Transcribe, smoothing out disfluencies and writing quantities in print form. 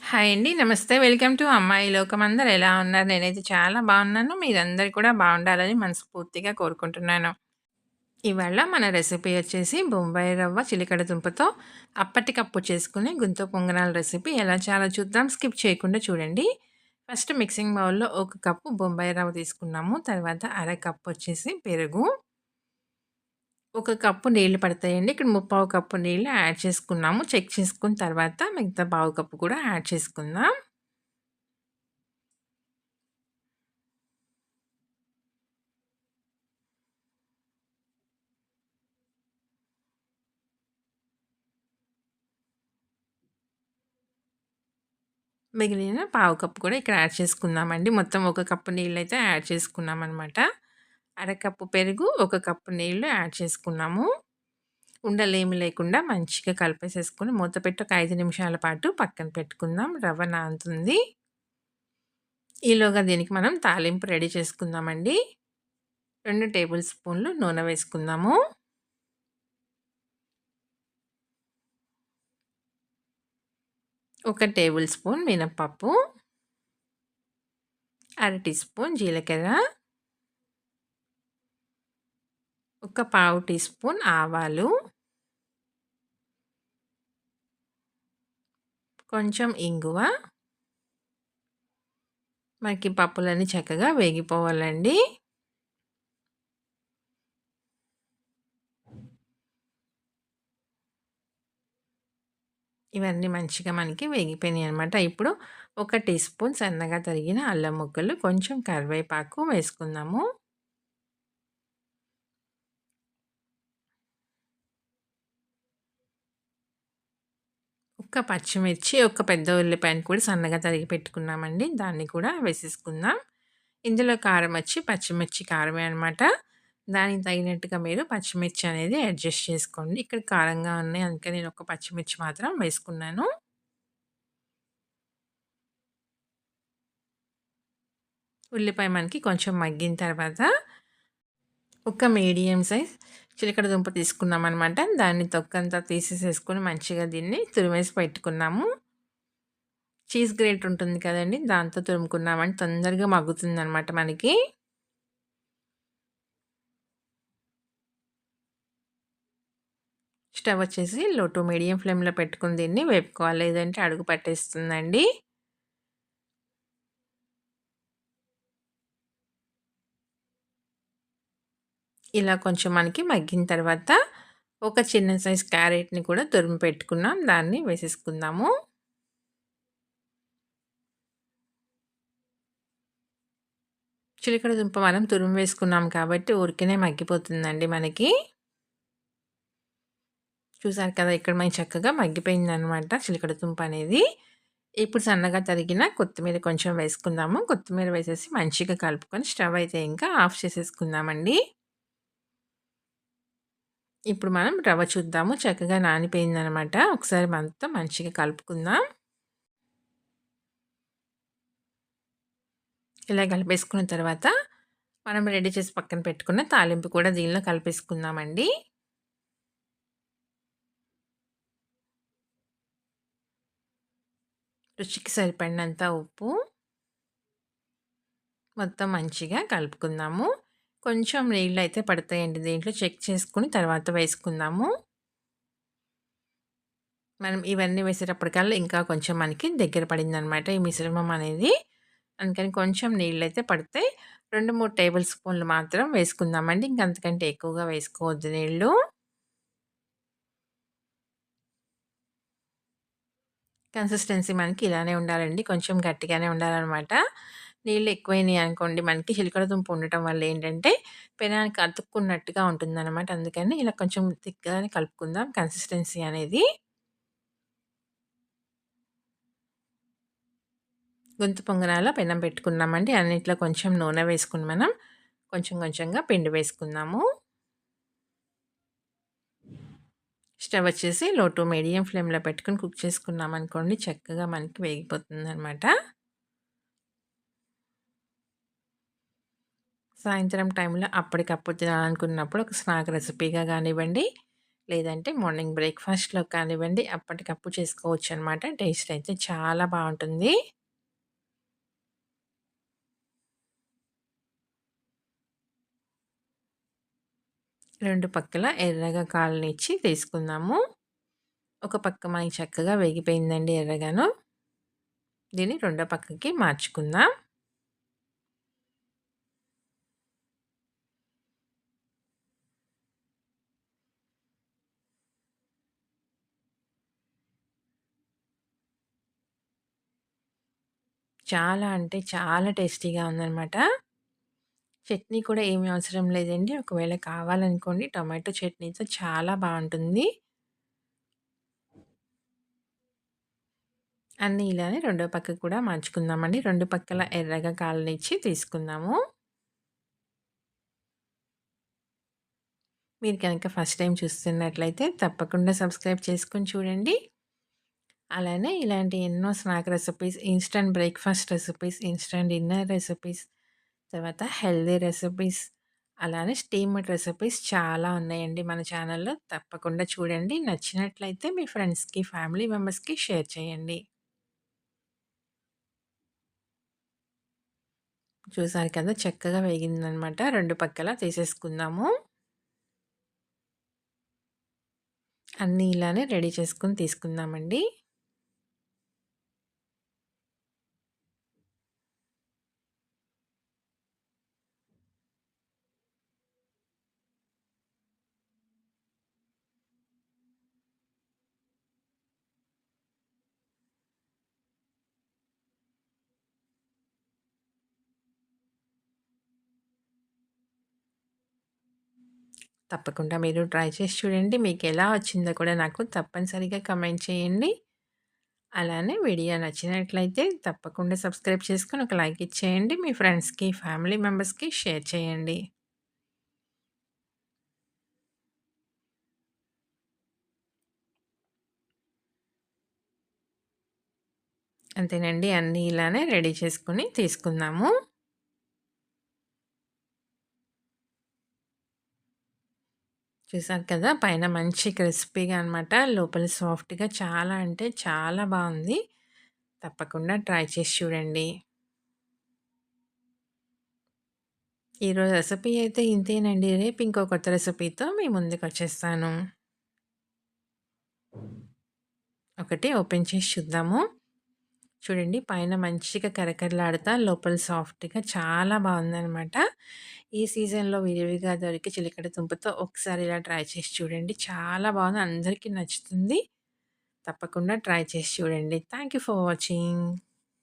Hi అండి. నమస్తే. Welcome to అమ్మాయి లోకం. అందరూ ఎలా ఉన్నారు? నేనైతే చాలా బాగున్నాను. మీరందరూ కూడా బాగుండాలని మనస్ఫూర్తిగా కోరుకుంటున్నాను. ఇవాళ మన రెసిపీ వచ్చేసి బొంబాయి రవ్వ చిలకడ దుంపతో అప్పటికప్పుడు చేసుకునే గుంత పొంగనాల రెసిపీ ఎలా చేయాలో చూద్దాం. స్కిప్ చేయకుండా చూడండి. ఫస్ట్ మిక్సింగ్ బౌల్‌లో ఒక కప్పు బొంబాయి రవ్వ తీసుకున్నాము. తర్వాత అర కప్ వచ్చేసి పెరుగు, ఒక కప్పు నీళ్లు పడతాయండి. ఇక్కడ ముప్పావు కప్పు నీళ్లు యాడ్ చేసుకున్నాము. చెక్ చేసుకున్న తర్వాత మిగతా పావు కప్పు కూడా యాడ్ చేసుకుందాం. మిగిలిన పావు కప్పు కూడా ఇక్కడ యాడ్ చేసుకుందామండి. మొత్తం ఒక కప్పు నీళ్ళైతే యాడ్ చేసుకున్నామనమాట. అరకప్పు పెరుగు, ఒక కప్పు నీళ్లు యాడ్ చేసుకున్నాము. ఉండలేమి లేకుండా మంచిగా కలిపేసేసుకొని మూత పెట్టి ఒక 5 నిమిషాల పాటు పక్కన పెట్టుకుందాం. రవ్వ నానుతుంది. ఈలోగా దీనికి మనం తాలింపు రెడీ చేసుకుందామండి. 2 టేబుల్ స్పూన్లు నూనె వేసుకుందాము. 1 టేబుల్ స్పూన్ మినపప్పు, అర టీ స్పూన్ జీలకర్ర, ఒక పావు టీ స్పూన్ ఆవాలు, కొంచెం ఇంగువ. మనకి పప్పులన్నీ చక్కగా వేగిపోవాలండి. ఇవన్నీ మంచిగా మనకి వేగిపోయినాయి అనమాట. ఇప్పుడు ఒక టీ స్పూన్ సన్నగా తరిగిన అల్లం ముక్కలు, కొంచెం కరివేపాకు వేసుకుందాము. ఒక పచ్చిమిర్చి, ఒక పెద్ద ఉల్లిపాయను కూడా సన్నగా తరిగి పెట్టుకున్నామండి. దాన్ని కూడా వేసేసుకుందాం. ఇందులో కారం వచ్చి పచ్చిమిర్చి కారమే అనమాట. దానికి తగినట్టుగా మీరు పచ్చిమిర్చి అనేది అడ్జస్ట్ చేసుకోండి. ఇక్కడ కారంగా ఉన్నాయి అందుకని నేను ఒక పచ్చిమిర్చి మాత్రం వేసుకున్నాను. ఉల్లిపాయ మనకి కొంచెం మగ్గిన తర్వాత ఒక మీడియం సైజ్ చిలకడ దుంప తీసుకున్నామనమాట. దాన్ని తొక్కంతా తీసేసేసుకొని మంచిగా దీన్ని తురిమేసి పెట్టుకున్నాము. చీజ్ గ్రేటర్ ఉంటుంది కదండీ! దాంతో తురుముకున్నామంటే తొందరగా మగ్గుతుందనమాట మనకి. స్టవ్ వచ్చేసి లో టు మీడియం ఫ్లేమ్‌లో పెట్టుకొని దీన్ని వేపుకోవాలి. లేదంటే అడుగు పట్టేస్తుందండి. ఇలా కొంచెం మనకి మగ్గిన తర్వాత ఒక చిన్న సైజ్ క్యారెట్‌ని కూడా తురిమి పెట్టుకున్నాం. దాన్ని వేసేసుకుందాము. చిలకడ దుంప మనం తురిమి వేసుకున్నాం కాబట్టి ఊరికనే మగ్గిపోతుందండి మనకి. చూసారు కదా! ఇక్కడ మనకి చక్కగా మగ్గిపోయిందనమాట చిలకడ దుంప అనేది. ఇప్పుడు సన్నగా తరిగిన కొత్తిమీర కొంచెం వేసుకుందాము. కొత్తిమీర వేసేసి మంచిగా కలుపుకొని స్టవ్ అయితే ఇంకా ఆఫ్ చేసేసుకుందామండి. ఇప్పుడు మనం రవ్వ చూద్దాము. చక్కగా నానిపోయిందనమాట. ఒకసారి మొత్తం మంచిగా కలుపుకుందాం. ఇలా కలిపేసుకున్న తర్వాత మనం రెడీ చేసి పక్కన పెట్టుకున్న తాలింపు కూడా దీనిలో కలిపేసుకుందామండి. రుచికి సరిపడినంత ఉప్పు, మొత్తం మంచిగా కలుపుకుందాము. కొంచెం నీళ్ళైతే పడతాయండి దీంట్లో చెక్ చేసుకొని తర్వాత వేసుకుందాము. మనం ఇవన్నీ వేసేటప్పటికల్లా ఇంకా కొంచెం మనకి దగ్గర పడిందనమాట ఈ మిశ్రమం అనేది. అందుకని కొంచెం నీళ్ళైతే పడతాయి. 2, 3 టేబుల్ స్పూన్లు మాత్రం వేసుకుందామండి. ఇంక అంతకంటే ఎక్కువగా వేసుకోవద్దు నీళ్ళు. కన్సిస్టెన్సీ మనకి ఇలానే ఉండాలండి. కొంచెం గట్టిగానే ఉండాలనమాట. నీళ్ళు ఎక్కువైనాయి అనుకోండి మనకి చిలకడ దుంప ఉండటం వల్ల ఏంటంటే పెనానికి అతుక్కున్నట్టుగా ఉంటుందనమాట. అందుకని ఇలా కొంచెం థిక్‌గానే కలుపుకుందాం కన్సిస్టెన్సీ అనేది. గొంతు పొంగనాల పెనం పెట్టుకున్నామండి. అన్నిట్లో కొంచెం నూనె వేసుకొని మనం కొంచెం కొంచెంగా పిండి వేసుకుందాము. స్టవ్ వచ్చేసి లో టు మీడియం ఫ్లేమ్‌లో పెట్టుకొని కుక్ చేసుకున్నామనుకోండి చక్కగా మనకి వేగిపోతుందనమాట. సాయంత్రం టైంలో అప్పటికప్పుడు తినాలనుకున్నప్పుడు ఒక స్నాక్ రెసిపీగా గానివ్వండి, లేదంటే మార్నింగ్ బ్రేక్‌ఫాస్ట్‌లో కానివ్వండి, అప్పటికప్పుడు చేసుకోవచ్చనమాట. టేస్ట్ అయితే చాలా బావుంటుంది. 2 పక్కల ఎర్రగా కాలనిచ్చి తీసుకుందాము. ఒక పక్క మనకి చక్కగా వేగిపోయిందండి ఎర్రగాను. దీన్ని రెండో పక్కకి మార్చుకుందాం. చాలా అంటే చాలా టేస్టీగా ఉందనమాట. చట్నీ కూడా ఏమి అవసరం లేదండి. ఒకవేళ కావాలనుకోండి టొమాటో చట్నీతో చాలా బావుంటుంది. అన్నీ ఇలానే రెండో పక్కకు కూడా మార్చుకుందామండి. 2 పక్కల ఎర్రగా కాలనిచ్చి తీసుకుందాము. మీరు కనుక ఫస్ట్ టైమ్ చూస్తున్నట్లయితే తప్పకుండా సబ్స్క్రైబ్ చేసుకొని చూడండి. అలానే ఇలాంటి ఎన్నో snack recipes, instant breakfast recipes, instant dinner recipes, తర్వాత హెల్తీ రెసిపీస్, అలానే స్టీమ్డ్ రెసిపీస్ చాలా ఉన్నాయండి మన ఛానల్‌లో. తప్పకుండా చూడండి. నచ్చినట్లయితే మీ ఫ్రెండ్స్‌కి, ఫ్యామిలీ మెంబర్స్‌కి షేర్ చేయండి. చూసారు కదా! చక్కగా వేగిందనమాట. 2 పక్కల తీసేసుకుందాము. అన్నీ ఇలానే రెడీ చేసుకొని తీసుకుందామండి. తప్పకుండా మీరు ట్రై చేసి చూడండి. మీకెలా వచ్చిందో కూడా నాకు తప్పనిసరిగా కమెంట్ చేయండి. అలానే వీడియో నచ్చినట్లయితే తప్పకుండా సబ్స్క్రైబ్ చేసుకొని ఒక లైక్ ఇచ్చేయండి. మీ ఫ్రెండ్స్‌కి, ఫ్యామిలీ మెంబర్స్‌కి షేర్ చేయండి. అంతేనండి. అన్నీ ఇలానే రెడీ చేసుకొని తీసుకుందాము. చూసారు కదా! పైన మంచి క్రిస్పీగా అనమాట. లోపల సాఫ్ట్‌గా చాలా అంటే చాలా బావుంది. తప్పకుండా ట్రై చేసి చూడండి. ఈరోజు రెసిపీ అయితే ఇంతేనండి. రేపు ఇంకో కొత్త రెసిపీతో మీ ముందుకొచ్చేస్తాను. ఒకటి ఓపెన్ చేసి చూద్దాము. చూడండి పైన మంచిగా కరకరలాడుతా లోపల సాఫ్ట్‌గా చాలా బావుందనమాట. ఈ సీజన్‌లో విరివిగా దొరికే చిలకడ దుంపతో ఒకసారి ఇలా ట్రై చేసి చూడండి. చాలా బావుంది. అందరికీ నచ్చుతుంది. తప్పకుండా ట్రై చేసి చూడండి. Thank you for watching.